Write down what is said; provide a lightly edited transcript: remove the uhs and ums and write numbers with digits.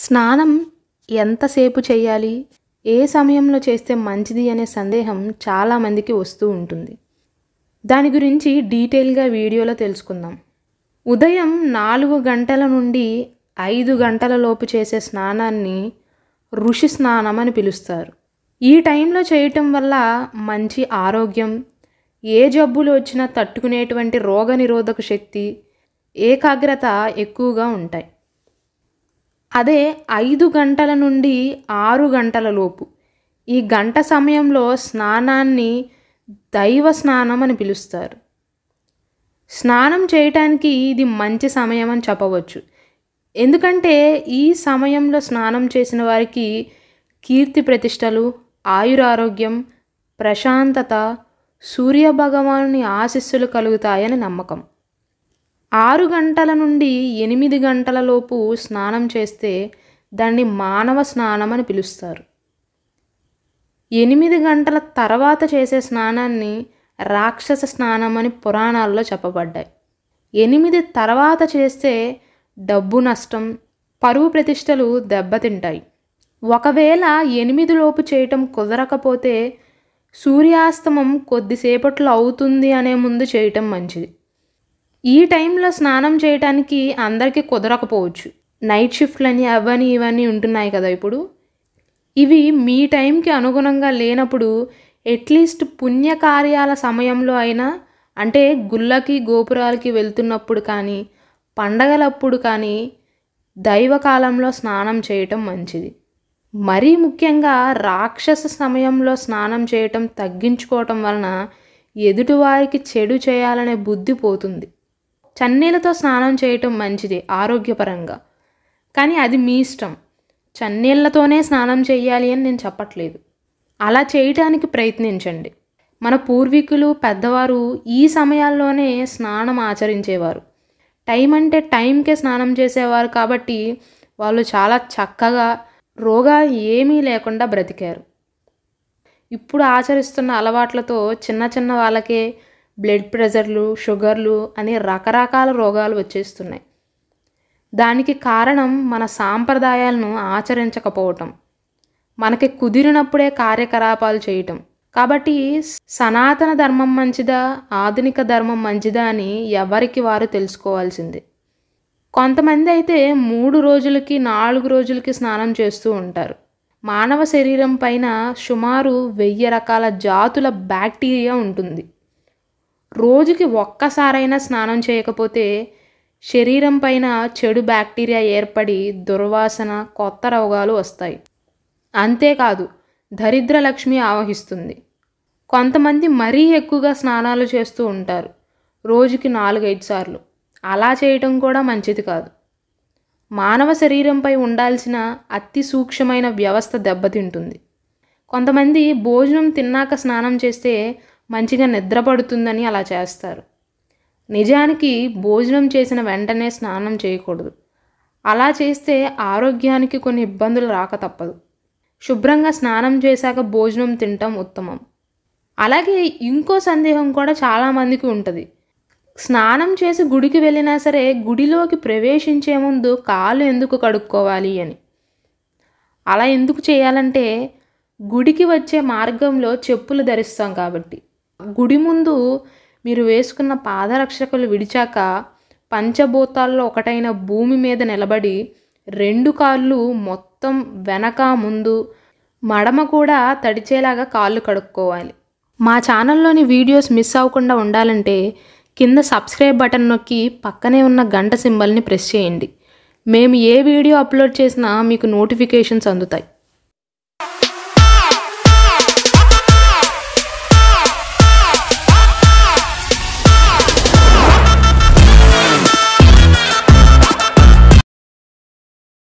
స్నానం ఎంతసేపు చేయాలి, ఏ సమయంలో చేస్తే మంచిది అనే సందేహం చాలామందికి వస్తూ ఉంటుంది. దాని గురించి డీటెయిల్గా వీడియోలో తెలుసుకుందాం. ఉదయం 4 గంటల నుండి 5 గంటల లోపు చేసే స్నానాన్ని ఋషి స్నానం అని పిలుస్తారు. ఈ టైంలో చేయటం వల్ల మంచి ఆరోగ్యం, ఏ జబ్బులు వచ్చినా తట్టుకునేటువంటి రోగనిరోధక శక్తి, ఏకాగ్రత ఎక్కువగా ఉంటాయి. అదే 5 గంటల నుండి 6 గంటల లోపు ఈ గంట సమయంలో స్నానాన్ని దైవ స్నానం అని పిలుస్తారు. స్నానం చేయటానికి ఇది మంచి సమయం అని చెప్పవచ్చు. ఎందుకంటే ఈ సమయంలో స్నానం చేసిన వారికి కీర్తి ప్రతిష్టలు, ఆయురారోగ్యం, ప్రశాంతత, సూర్యభగవానుని ఆశీస్సులు కలుగుతాయని నమ్మకం. 6 గంటల నుండి 8 గంటల లోపు స్నానం చేస్తే దాన్ని మానవ స్నానం అని పిలుస్తారు. 8 గంటల తర్వాత చేసే స్నానాన్ని రాక్షస స్నానం అని పురాణాల్లో చెప్పబడ్డాయి. 8 తర్వాత చేస్తే డబ్బు నష్టం, పరువు ప్రతిష్టలు దెబ్బతింటాయి. ఒకవేళ 8 లోపు చేయటం కుదరకపోతే సూర్యాస్తమం కొద్దిసేపట్లో అవుతుంది అనే ముందు చేయటం మంచిది. ఈ టైంలో స్నానం చేయటానికి అందరికీ కుదరకపోవచ్చు. నైట్ షిఫ్ట్లని అవన్నీ ఇవన్నీ ఉంటున్నాయి కదా ఇప్పుడు. ఇవి మీ టైంకి అనుగుణంగా లేనప్పుడు అట్లీస్ట్ పుణ్యకార్యాల సమయంలో అయినా, అంటే గుళ్ళకి గోపురాలకి వెళ్తున్నప్పుడు కానీ, పండగలప్పుడు కానీ దైవకాలంలో స్నానం చేయటం మంచిది. మరీ ముఖ్యంగా రాక్షస సమయంలో స్నానం చేయటం తగ్గించుకోవటం వలన ఎదుటివారికి చెడు చేయాలనే బుద్ధి పోతుంది. చన్నీళ్ళతో స్నానం చేయటం మంచిది ఆరోగ్యపరంగా, కానీ అది మీ ఇష్టం. చన్నీళ్ళతోనే స్నానం చేయాలి అని నేను చెప్పట్లేదు. అలా చేయటానికి ప్రయత్నించండి. మన పూర్వీకులు, పెద్దవారు ఈ సమయాల్లోనే స్నానం ఆచరించేవారు. టైం అంటే టైంకే స్నానం చేసేవారు కాబట్టి వాళ్ళు చాలా చక్కగా రోగాలు ఏమీ లేకుండా బ్రతికారు. ఇప్పుడు ఆచరిస్తున్న అలవాట్లతో చిన్న చిన్న వాళ్ళకే బ్లడ్ ప్రెషర్లు, షుగర్లు అని రకరకాల రోగాలు వచ్చేస్తున్నాయి. దానికి కారణం మన సాంప్రదాయాలను ఆచరించకపోవటం, మనకి కుదిరినప్పుడే కార్యకలాపాలు చేయటం. కాబట్టి సనాతన ధర్మం మంచిదా, ఆధునిక ధర్మం మంచిదా అని ఎవరికి వారు తెలుసుకోవాల్సిందే. కొంతమంది అయితే 3 రోజులకి 4 రోజులకి స్నానం చేస్తూ ఉంటారు. మానవ శరీరం పైన సుమారు 1000 రకాల జాతుల బ్యాక్టీరియా ఉంటుంది. రోజుకి ఒక్కసారైనా స్నానం చేయకపోతే శరీరం పైన చెడు బ్యాక్టీరియా ఏర్పడి దుర్వాసన, కొత్త రోగాలు వస్తాయి. అంతేకాదు దరిద్ర లక్ష్మి ఆవహిస్తుంది. కొంతమంది మరీ ఎక్కువగా స్నానాలు చేస్తూ ఉంటారు, రోజుకి 4-5 సార్లు. అలా చేయటం కూడా మంచిది కాదు. మానవ శరీరంపై ఉండాల్సిన అతి సూక్ష్మమైన వ్యవస్థ దెబ్బతింటుంది. కొంతమంది భోజనం తిన్నాక స్నానం చేస్తే మంచిగా నిద్రపడుతుందని అలా చేస్తారు. నిజానికి భోజనం చేసిన వెంటనే స్నానం చేయకూడదు. అలా చేస్తే ఆరోగ్యానికి కొన్ని ఇబ్బందులు రాక తప్పదు. శుభ్రంగా స్నానం చేశాక భోజనం తినటం ఉత్తమం. అలాగే ఇంకో సందేహం కూడా చాలామందికి ఉంటుంది. స్నానం చేసి గుడికి వెళ్ళినా సరే గుడిలోకి ప్రవేశించే ముందు కాళ్ళు ఎందుకు కడుక్కోవాలి అని. అలా ఎందుకు చేయాలంటే గుడికి వచ్చే మార్గంలో చెప్పులు ధరిస్తాం కాబట్టి. గుడి ముందు మీరు వేసుకున్న పాదరక్షకులు విడిచాక పంచభూతాల్లో ఒకటైన భూమి మీద నిలబడి 2 కాళ్ళు మొత్తం వెనక ముందు మడమ కూడా తడిచేలాగా కాళ్ళు కడుక్కోవాలి. మా ఛానల్లోని వీడియోస్ మిస్ అవ్వకుండా ఉండాలంటే కింద సబ్స్క్రైబ్ బటన్ నొక్కి పక్కనే ఉన్న గంట సింబల్ని ప్రెస్ చేయండి. మేము ఏ వీడియో అప్లోడ్ చేసినా మీకు నోటిఫికేషన్స్ అందుతాయి.